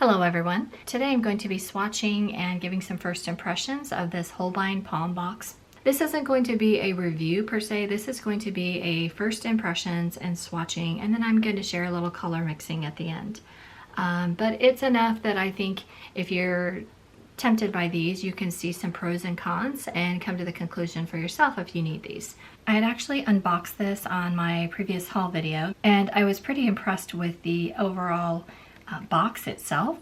Hello everyone. Today I'm going to be swatching and giving some first impressions of this Holbein palm box. This isn't going to be a review per se, this is going to be a first impressions and swatching, and then I'm going to share a little color mixing at the end. But it's enough that I think if you're tempted by these, you can see some pros and cons and come to the conclusion for yourself if you need these. I had actually unboxed this on my previous haul video, and I was pretty impressed with the overall box itself.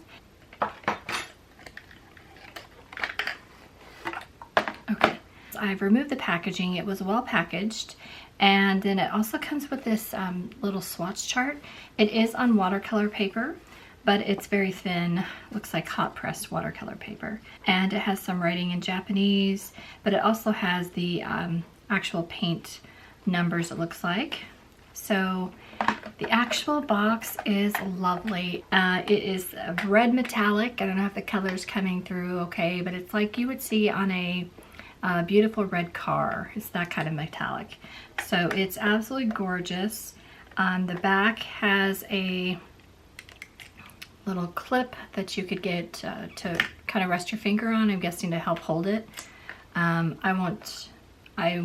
Okay, so I've removed the packaging. It was well packaged, and then it also comes with this little swatch chart. It is on watercolor paper, but it's very thin, looks like hot pressed watercolor paper, and it has some writing in Japanese, but it also has the actual paint numbers, it looks like. So the actual box is lovely. It is a red metallic. I don't know if the color's coming through okay, but it's like you would see on a beautiful red car. It's that kind of metallic. So it's absolutely gorgeous. The back has a little clip that you could get to kind of rest your finger on, I'm guessing to help hold it. I'm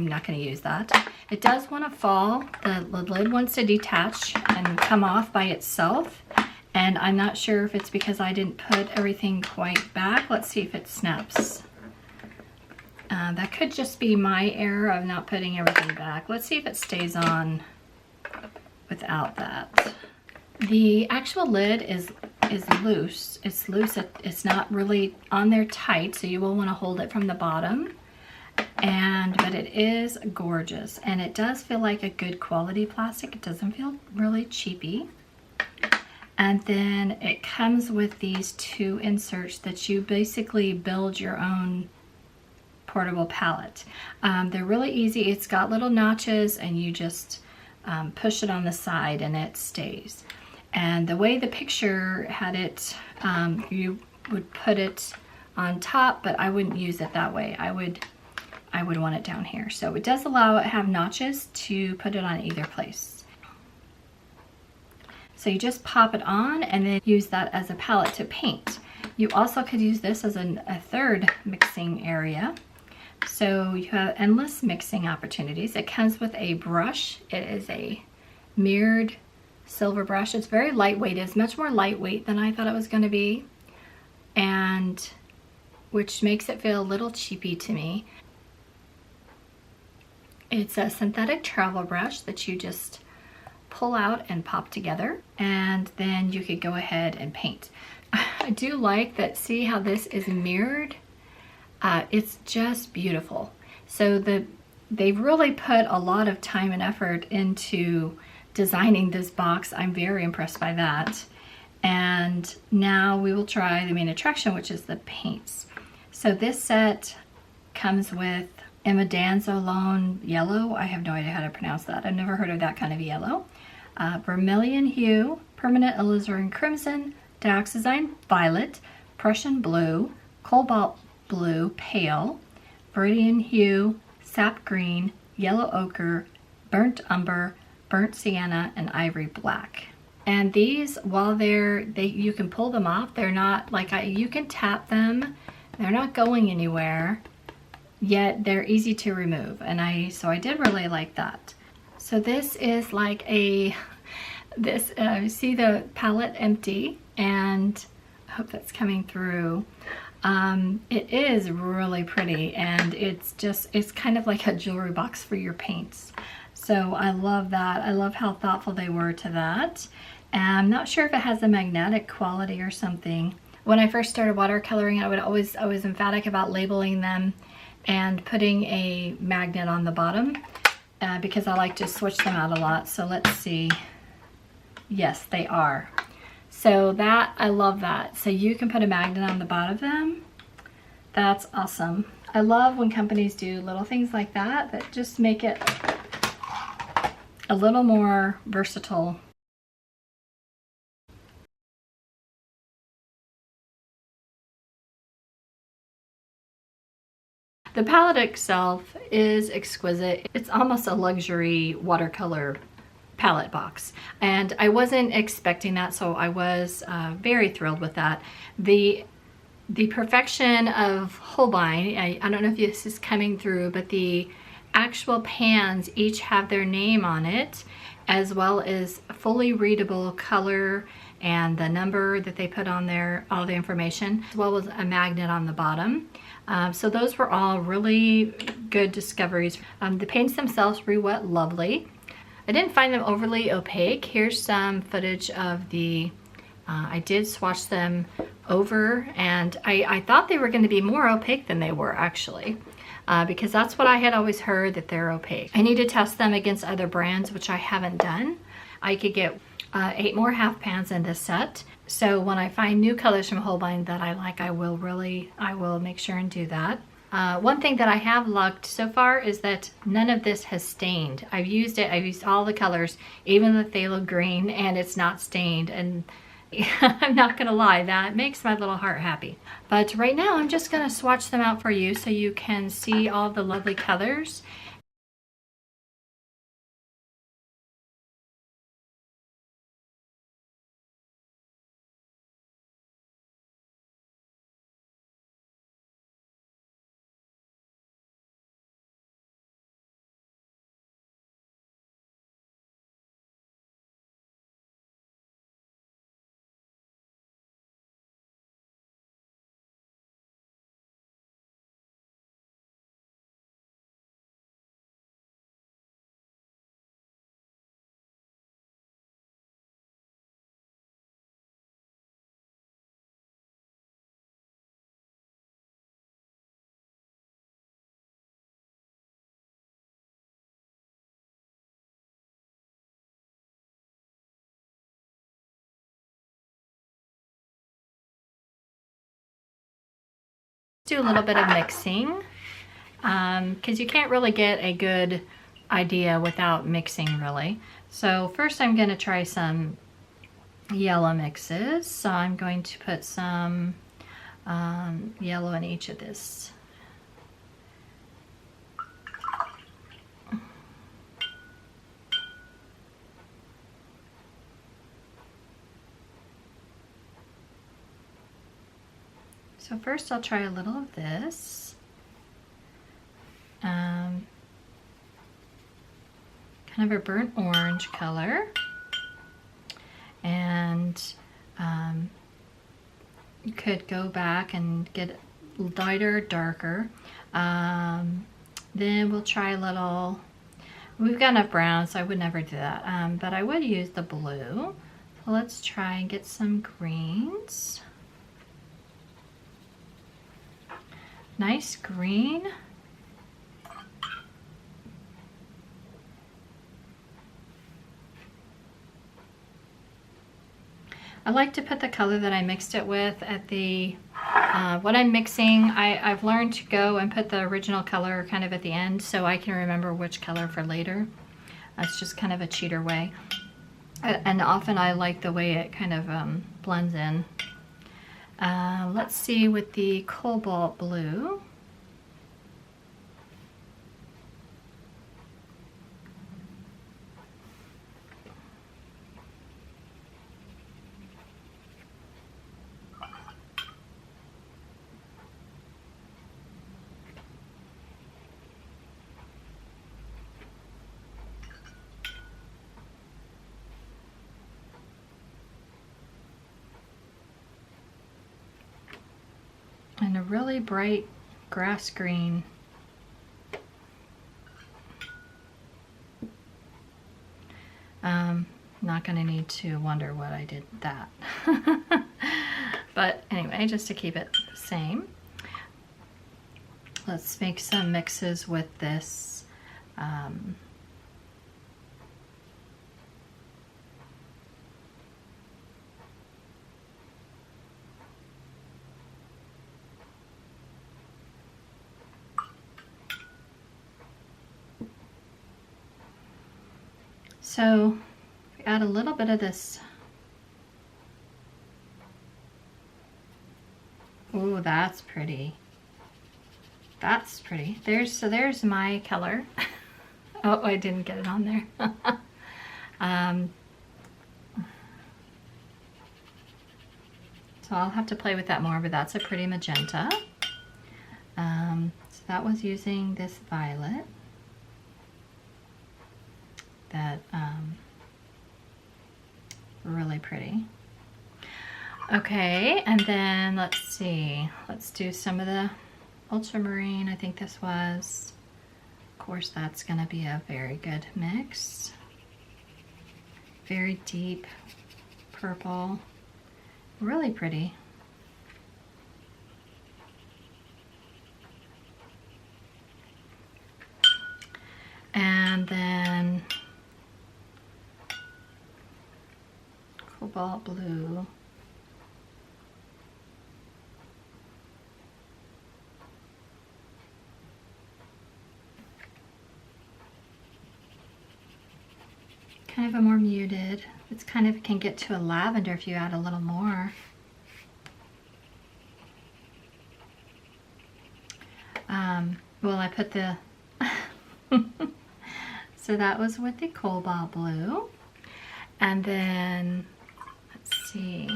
not going to use that. It does want to fall. The lid wants to detach and come off by itself. And I'm not sure if it's because I didn't put everything quite back. Let's see if it snaps. That could just be my error of not putting everything back. Let's see if it stays on without that. The actual lid is loose. It's loose. It's not really on there tight, so you will want to hold it from the bottom. But it is gorgeous, and it does feel like a good quality plastic. It doesn't feel really cheapy. And then it comes with these two inserts that you basically build your own portable palette. They're really easy. It's got little notches, and you just push it on the side and it stays. And the way the picture had it, you would put it on top, but I wouldn't use it that way. I would want it down here. So it does allow it to have notches to put it on either place. So you just pop it on and then use that as a palette to paint. You also could use this as a third mixing area. So you have endless mixing opportunities. It comes with a brush. It is a mirrored silver brush. It's very lightweight. It's much more lightweight than I thought it was going to be, and which makes it feel a little cheapy to me. It's a synthetic travel brush that you just pull out and pop together, and then you could go ahead and paint. I do like that. See how this is mirrored? It's just beautiful. So they've really put a lot of time and effort into designing this box. I'm very impressed by that. And now we will try the main attraction, which is the paints. So this set comes with Imidanzolone yellow. I have no idea how to pronounce that. I've never heard of that kind of yellow. Vermilion hue, permanent alizarin crimson, dioxazine violet, Prussian blue, cobalt blue pale, viridian hue, sap green, yellow ochre, burnt umber, burnt sienna, and ivory black. And these, while you can pull them off, they're not like you can tap them. They're not going anywhere, yet they're easy to remove. And so I did really like that. So this is like see the palette empty, and I hope that's coming through. It is really pretty, and it's kind of like a jewelry box for your paints. So I love that. I love how thoughtful they were to that. And I'm not sure if it has a magnetic quality or something. When I first started watercoloring, I was emphatic about labeling them and putting a magnet on the bottom because I like to switch them out a lot. So let's see. Yes, they are. So that, I love that. So you can put a magnet on the bottom of them. That's awesome. I love when companies do little things like that just make it a little more versatile. The palette itself is exquisite. It's almost a luxury watercolor palette box. And I wasn't expecting that, so I was very thrilled with that. The perfection of Holbein, I don't know if this is coming through, but the actual pans each have their name on it, as well as fully readable color and the number that they put on there, all the information, as well as a magnet on the bottom. So those were all really good discoveries. The paints themselves re-wet lovely. I didn't find them overly opaque. Here's some footage of the, I did swatch them over, and I thought they were going to be more opaque than they were actually. Because that's what I had always heard, that they're opaque. I need to test them against other brands, which I haven't done. I could get 8 more half pans in this set. So when I find new colors from Holbein that I like, I will make sure and do that. One thing that I have lucked so far is that none of this has stained. I've used all the colors, even the phthalo green, and it's not stained. And I'm not gonna lie, that makes my little heart happy. But right now I'm just gonna swatch them out for you so you can see all the lovely colors. Do a little bit of mixing because you can't really get a good idea without mixing really. So first I'm going to try some yellow mixes. So I'm going to put some yellow in each of this. So first I'll try a little of this. Kind of a burnt orange color. And you could go back and get lighter, darker. Then we'll try a little, we've got enough brown, so I would never do that. But I would use the blue. So let's try and get some greens. Nice green. I like to put the color that I mixed it with at the, what I'm mixing, I've learned to go and put the original color kind of at the end so I can remember which color for later. That's just kind of a cheater way. And often I like the way it kind of blends in. Let's see with the cobalt blue. And a really bright grass green. Not gonna need to wonder what I did with that. But anyway, just to keep it the same. Let's make some mixes with this. So we add a little bit of this. Oh, that's pretty. That's pretty. There's my color. Oh, I didn't get it on there. Um, so I'll have to play with that more, but that's a pretty magenta. So that was using this violet that really pretty. Okay, and then let's see. Let's do some of the ultramarine. I think this was, of course, that's going to be a very good mix. Very deep purple, really pretty. And then cobalt blue. Kind of a more muted. It's kind of can get to a lavender if you add a little more. Well, I put the so that was with the cobalt blue, and then let's see.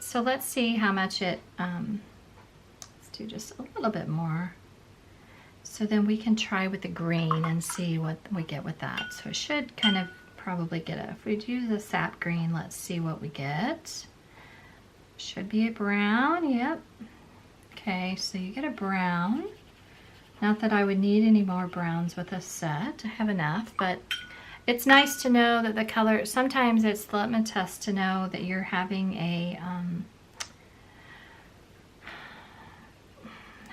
So let's see how much it. Let's do just a little bit more. So then we can try with the green and see what we get with that. So it should kind of probably get it. If we do the sap green, let's see what we get. Should be a brown, yep. Okay, so you get a brown. Not that I would need any more browns with this set. I have enough, but it's nice to know that the color, sometimes it's the litmus test to know that you're having a,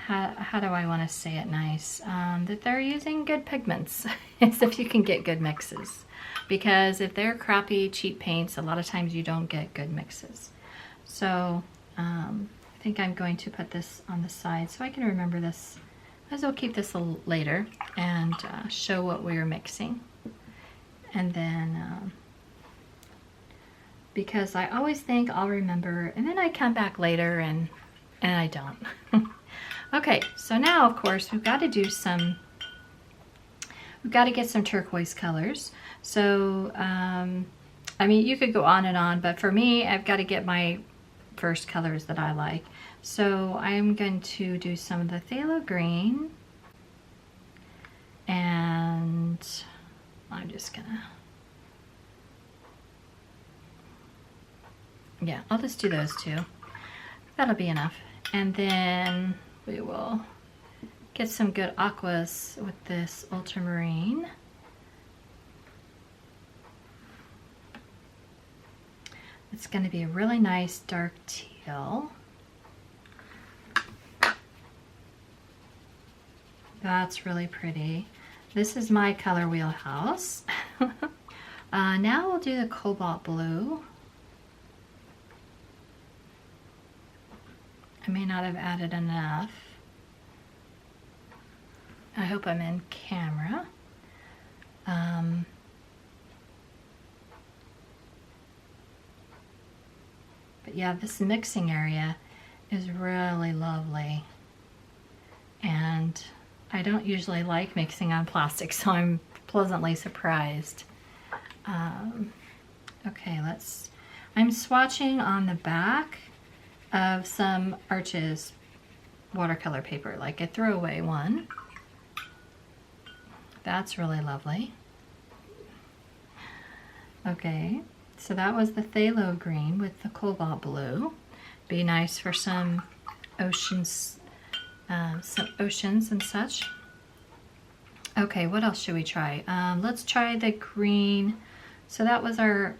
how do I want to say it nice? That they're using good pigments, as if you can get good mixes. Because if they're crappy, cheap paints, a lot of times you don't get good mixes. So I think I'm going to put this on the side so I can remember this. Might as well keep this a little later and show what we're mixing. And then, because I always think I'll remember, and then I come back later and I don't. Okay, so now of course we've got to do some, we've got to get some turquoise colors. So, I mean, you could go on and on, but for me, I've got to get my first colors that I like. So I'm going to do some of the phthalo green, and I'm just gonna, yeah, I'll just do those two. That'll be enough. And then we will get some good aquas with this ultramarine. It's going to be a really nice dark teal. That's really pretty. This is my color wheelhouse. Now we'll do the cobalt blue. I may not have added enough. I hope I'm in camera. But yeah, this mixing area is really lovely. And I don't usually like mixing on plastic, so I'm pleasantly surprised. Okay, I'm swatching on the back of some Arches watercolor paper, like a throwaway one. That's really lovely. Okay, so that was the phthalo green with the cobalt blue. Be nice for some oceans and such. Okay, what else should we try? Let's try the green. So that was our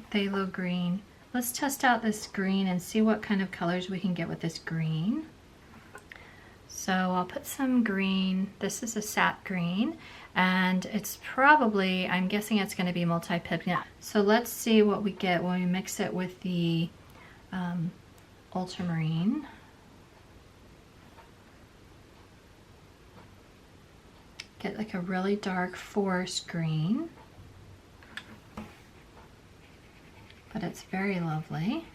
phthalo green. Let's test out this green and see what kind of colors we can get with this green. So I'll put some green. This is a sap green, and it's probably, I'm guessing it's going to be multi-pigment. So let's see what we get when we mix it with the ultramarine. Get like a really dark forest green, but it's very lovely.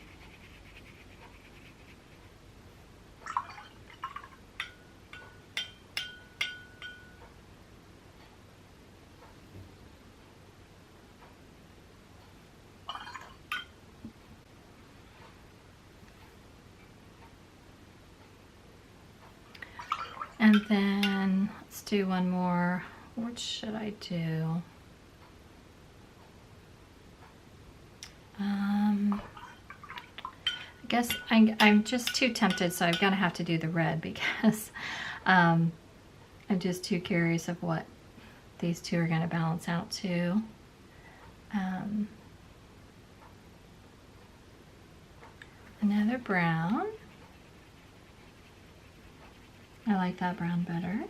And then let's do one more. What should I do? I guess I'm just too tempted, so I'm gonna have to do the red because I'm just too curious of what these two are gonna balance out to. Another brown. I like that brown better.